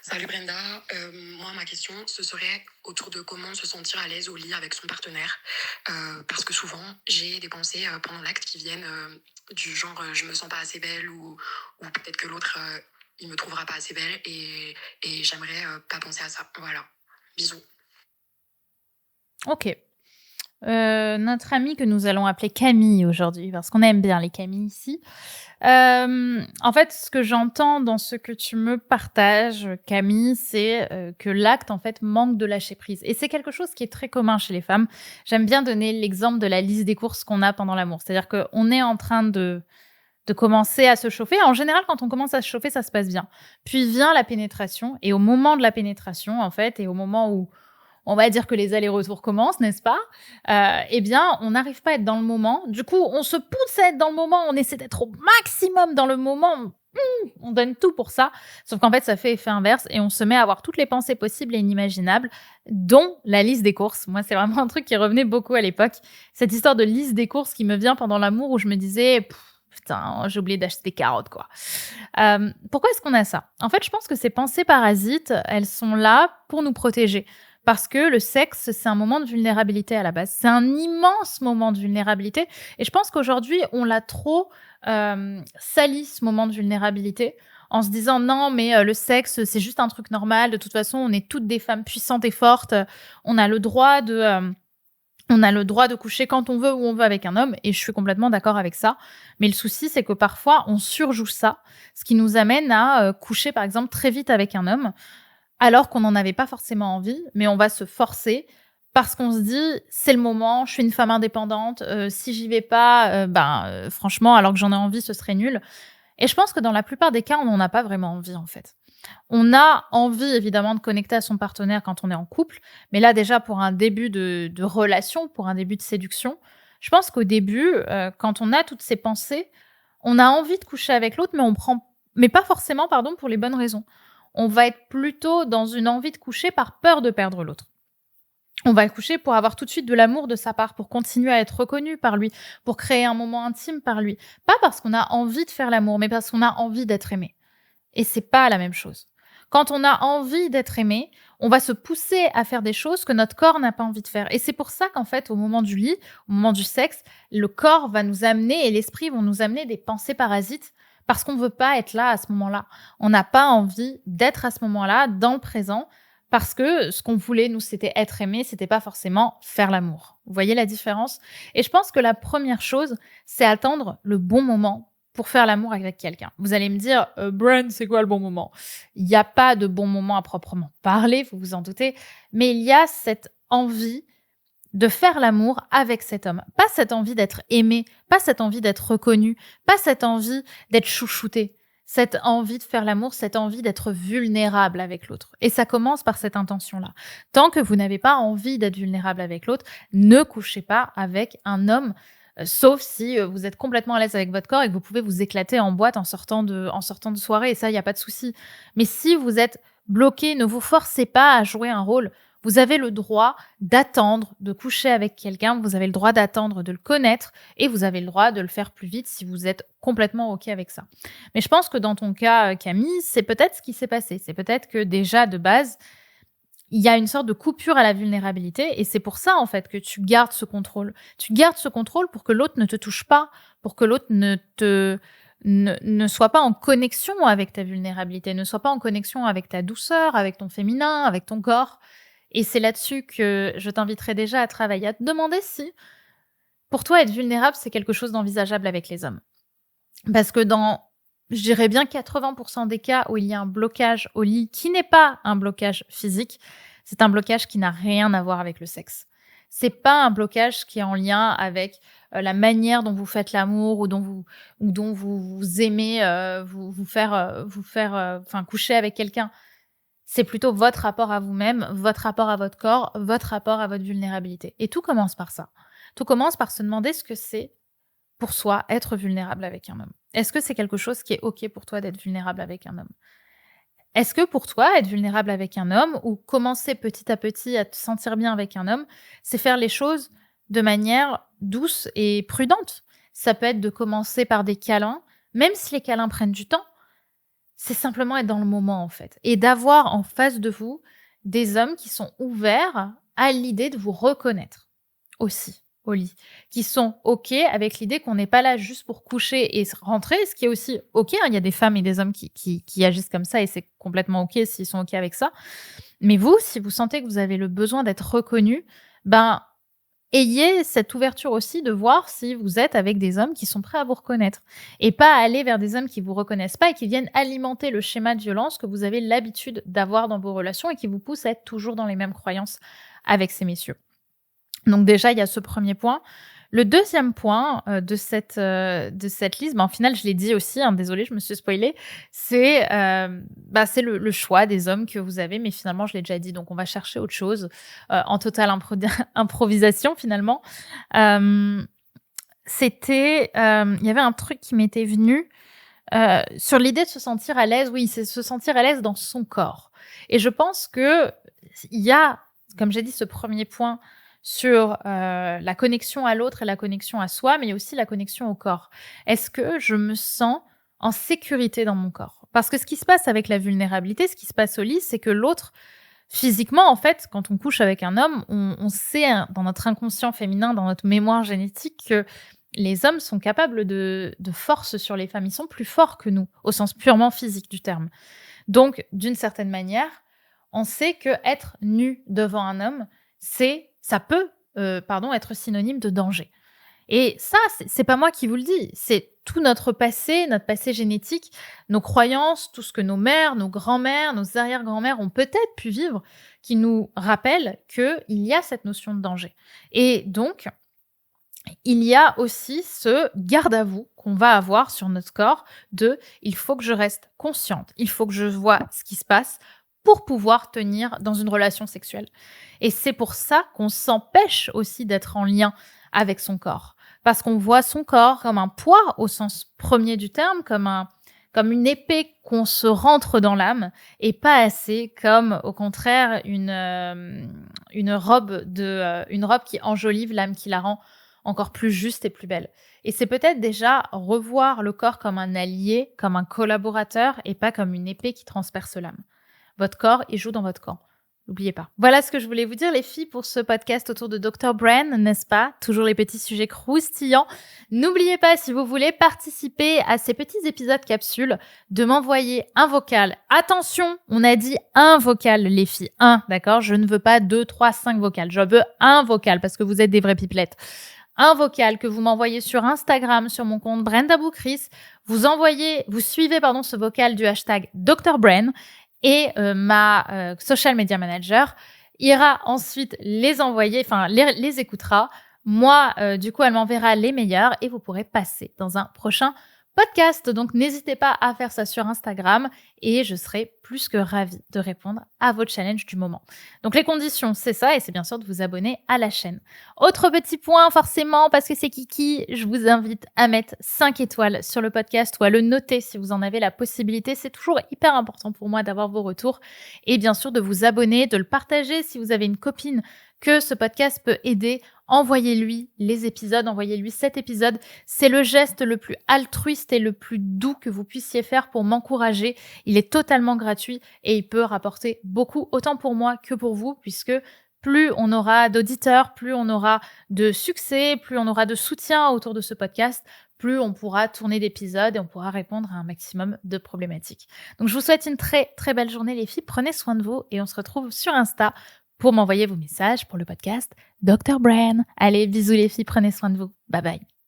Salut Brenda. Moi, ma question, ce serait autour de comment se sentir à l'aise au lit avec son partenaire. Parce que souvent, j'ai des pensées pendant l'acte qui viennent du genre je me sens pas assez belle ou peut-être que l'autre il me trouvera pas assez belle et j'aimerais pas penser à ça. Voilà. Bisous. OK. Notre amie que nous allons appeler Camille aujourd'hui, parce qu'on aime bien les Camille ici. En fait, ce que j'entends dans ce que tu me partages, Camille, c'est, que l'acte, en fait, manque de lâcher prise et c'est quelque chose qui est très commun chez les femmes. J'aime bien donner l'exemple de la liste des courses qu'on a pendant l'amour. C'est-à-dire qu'on est en train de commencer à se chauffer. En général, quand on commence à se chauffer, ça se passe bien. Puis vient la pénétration et au moment de la pénétration, en fait, et au moment où on va dire que les allers-retours commencent, n'est-ce pas? Eh bien, on n'arrive pas à être dans le moment. Du coup, on se pousse à être dans le moment, on essaie d'être au maximum dans le moment, on donne tout pour ça. Sauf qu'en fait, ça fait effet inverse et on se met à avoir toutes les pensées possibles et inimaginables, dont la liste des courses. Moi, c'est vraiment un truc qui revenait beaucoup à l'époque. Cette histoire de liste des courses qui me vient pendant l'amour où je me disais: «Putain, j'ai oublié d'acheter des carottes, quoi». Pourquoi est-ce qu'on a ça? En fait, je pense que ces pensées parasites, elles sont là pour nous protéger. Parce que le sexe, c'est un moment de vulnérabilité à la base. C'est un immense moment de vulnérabilité et je pense qu'aujourd'hui, on l'a trop, sali ce moment de vulnérabilité en se disant: «Non mais le sexe, c'est juste un truc normal. De toute façon, on est toutes des femmes puissantes et fortes. On a le droit de, on a le droit de coucher quand on veut, où on veut avec un homme» et je suis complètement d'accord avec ça. Mais le souci, c'est que parfois, on surjoue ça, ce qui nous amène à, coucher, par exemple, très vite avec un homme alors qu'on n'en avait pas forcément envie, mais on va se forcer parce qu'on se dit: «C'est le moment, je suis une femme indépendante, si j'y vais pas, franchement, alors que j'en ai envie, ce serait nul» et je pense que dans la plupart des cas, on n'en a pas vraiment envie, en fait. On a envie évidemment de connecter à son partenaire quand on est en couple, mais là déjà pour un début de relation, pour un début de séduction, je pense qu'au début, quand on a toutes ces pensées, on a envie de coucher avec l'autre, mais pas forcément, pardon, pour les bonnes raisons. On va être plutôt dans une envie de coucher par peur de perdre l'autre. On va coucher pour avoir tout de suite de l'amour de sa part, pour continuer à être reconnu par lui, pour créer un moment intime par lui. Pas parce qu'on a envie de faire l'amour, mais parce qu'on a envie d'être aimé. Et c'est pas la même chose. Quand on a envie d'être aimé, on va se pousser à faire des choses que notre corps n'a pas envie de faire. Et c'est pour ça qu'en fait, au moment du lit, au moment du sexe, le corps va nous amener et l'esprit vont nous amener des pensées parasites parce qu'on ne veut pas être là à ce moment-là. On n'a pas envie d'être à ce moment-là, dans le présent, parce que ce qu'on voulait, nous, c'était être aimé, c'était pas forcément faire l'amour. Vous voyez la différence? Et je pense que la première chose, c'est attendre le bon moment pour faire l'amour avec quelqu'un. Vous allez me dire, Bren, c'est quoi le bon moment? Il n'y a pas de bon moment à proprement parler, vous vous en doutez, mais il y a cette envie de faire l'amour avec cet homme. Pas cette envie d'être aimé, pas cette envie d'être reconnu, pas cette envie d'être chouchouté. Cette envie de faire l'amour, cette envie d'être vulnérable avec l'autre. Et ça commence par cette intention-là. Tant que vous n'avez pas envie d'être vulnérable avec l'autre, ne couchez pas avec un homme, sauf si vous êtes complètement à l'aise avec votre corps et que vous pouvez vous éclater en boîte en sortant de soirée. Et ça, il n'y a pas de souci. Mais si vous êtes bloqué, ne vous forcez pas à jouer un rôle. Vous avez le droit d'attendre de coucher avec quelqu'un, vous avez le droit d'attendre de le connaître et vous avez le droit de le faire plus vite si vous êtes complètement OK avec ça. Mais je pense que dans ton cas, Camille, c'est peut-être ce qui s'est passé. C'est peut-être que déjà de base, il y a une sorte de coupure à la vulnérabilité et c'est pour ça en fait que tu gardes ce contrôle. Tu gardes ce contrôle pour que l'autre ne te touche pas, pour que l'autre ne soit pas en connexion avec ta vulnérabilité, ne soit pas en connexion avec ta douceur, avec ton féminin, avec ton corps. Et c'est là-dessus que je t'inviterai déjà à travailler, à te demander si, pour toi, être vulnérable, c'est quelque chose d'envisageable avec les hommes. Parce que dans, je dirais bien 80% des cas où il y a un blocage au lit qui n'est pas un blocage physique, c'est un blocage qui n'a rien à voir avec le sexe. C'est pas un blocage qui est en lien avec la manière dont vous faites l'amour ou dont vous aimez enfin coucher avec quelqu'un. C'est plutôt votre rapport à vous-même, votre rapport à votre corps, votre rapport à votre vulnérabilité. Et tout commence par ça. Tout commence par se demander ce que c'est pour soi être vulnérable avec un homme. Est-ce que c'est quelque chose qui est OK pour toi d'être vulnérable avec un homme? Est-ce que pour toi, être vulnérable avec un homme ou commencer petit à petit à te sentir bien avec un homme, c'est faire les choses de manière douce et prudente? Ça peut être de commencer par des câlins, même si les câlins prennent du temps. c'est simplement être dans le moment, en fait, et d'avoir en face de vous des hommes qui sont ouverts à l'idée de vous reconnaître aussi au lit, qui sont OK avec l'idée qu'on n'est pas là juste pour coucher et rentrer, ce qui est aussi OK, hein. Il y a des femmes et des hommes qui agissent comme ça et c'est complètement OK s'ils sont OK avec ça. Mais vous, si vous sentez que vous avez le besoin d'être reconnu, ben, ayez cette ouverture aussi de voir si vous êtes avec des hommes qui sont prêts à vous reconnaître et pas aller vers des hommes qui vous reconnaissent pas et qui viennent alimenter le schéma de violence que vous avez l'habitude d'avoir dans vos relations et qui vous poussent à être toujours dans les mêmes croyances avec ces messieurs. Donc déjà, il y a ce premier point. Le deuxième point, de cette liste, en final, je l'ai dit aussi, hein, désolée, je me suis spoilée, c'est le choix des hommes que vous avez, mais finalement, je l'ai déjà dit, donc on va chercher autre chose, en totale improvisation finalement. Il y avait un truc qui m'était venu, sur l'idée de se sentir à l'aise. Oui, c'est se sentir à l'aise dans son corps et je pense qu'il y a, comme j'ai dit, ce premier point sur, la connexion à l'autre et la connexion à soi, mais il y a aussi la connexion au corps. Est-ce que je me sens en sécurité dans mon corps? Parce que ce qui se passe avec la vulnérabilité, ce qui se passe au lit, c'est que l'autre, physiquement, en fait, quand on couche avec un homme, on sait, hein, dans notre inconscient féminin, dans notre mémoire génétique, que les hommes sont capables de force sur les femmes. Ils sont plus forts que nous, au sens purement physique du terme. Donc, d'une certaine manière, on sait qu'être nu devant un homme, ça peut être synonyme de danger. Et ça, c'est pas moi qui vous le dis, c'est tout notre passé génétique, nos croyances, tout ce que nos mères, nos grands-mères, nos arrière-grand-mères ont peut-être pu vivre, qui nous rappellent qu'il y a cette notion de danger. Et donc, il y a aussi ce garde à vous qu'on va avoir sur notre corps de il faut que je reste consciente, il faut que je vois ce qui se passe pour pouvoir tenir dans une relation sexuelle. Et c'est pour ça qu'on s'empêche aussi d'être en lien avec son corps. Parce qu'on voit son corps comme un poids au sens premier du terme, comme une épée qu'on se rentre dans l'âme et pas assez comme, au contraire, une robe qui enjolive l'âme, qui la rend encore plus juste et plus belle. Et c'est peut-être déjà revoir le corps comme un allié, comme un collaborateur et pas comme une épée qui transperce l'âme. Votre corps, il joue dans votre camp. N'oubliez pas. Voilà ce que je voulais vous dire, les filles, pour ce podcast autour de Dr. Bran, n'est-ce pas? Toujours les petits sujets croustillants. N'oubliez pas, si vous voulez participer à ces petits épisodes capsules, de m'envoyer un vocal. Attention, on a dit un vocal, les filles. Un, d'accord? Je ne veux pas 2, 3, 5 vocales. Je veux un vocal parce que vous êtes des vraies pipelettes. Un vocal que vous m'envoyez sur Instagram, sur mon compte Brenda Boucris. Vous suivez ce vocal du hashtag Dr. Bran. Et ma social media manager ira ensuite les envoyer, les écoutera. Moi, du coup, elle m'enverra les meilleurs et vous pourrez passer dans un prochain podcast. Donc, n'hésitez pas à faire ça sur Instagram et je serai plus que ravie de répondre à vos challenges du moment. Donc, les conditions, c'est ça et c'est bien sûr de vous abonner à la chaîne. Autre petit point, forcément, parce que c'est Kiki, je vous invite à mettre 5 étoiles sur le podcast ou à le noter si vous en avez la possibilité. C'est toujours hyper important pour moi d'avoir vos retours et bien sûr de vous abonner, de le partager si vous avez une copine que ce podcast peut aider. Envoyez-lui les épisodes, envoyez-lui cet épisode. C'est le geste le plus altruiste et le plus doux que vous puissiez faire pour m'encourager. Il est totalement gratuit et il peut rapporter beaucoup, autant pour moi que pour vous, puisque plus on aura d'auditeurs, plus on aura de succès, plus on aura de soutien autour de ce podcast, plus on pourra tourner d'épisodes et on pourra répondre à un maximum de problématiques. Donc je vous souhaite une très très belle journée les filles, prenez soin de vous et on se retrouve sur Insta pour m'envoyer vos messages pour le podcast Dr. Bran. Allez, bisous les filles, prenez soin de vous. Bye bye.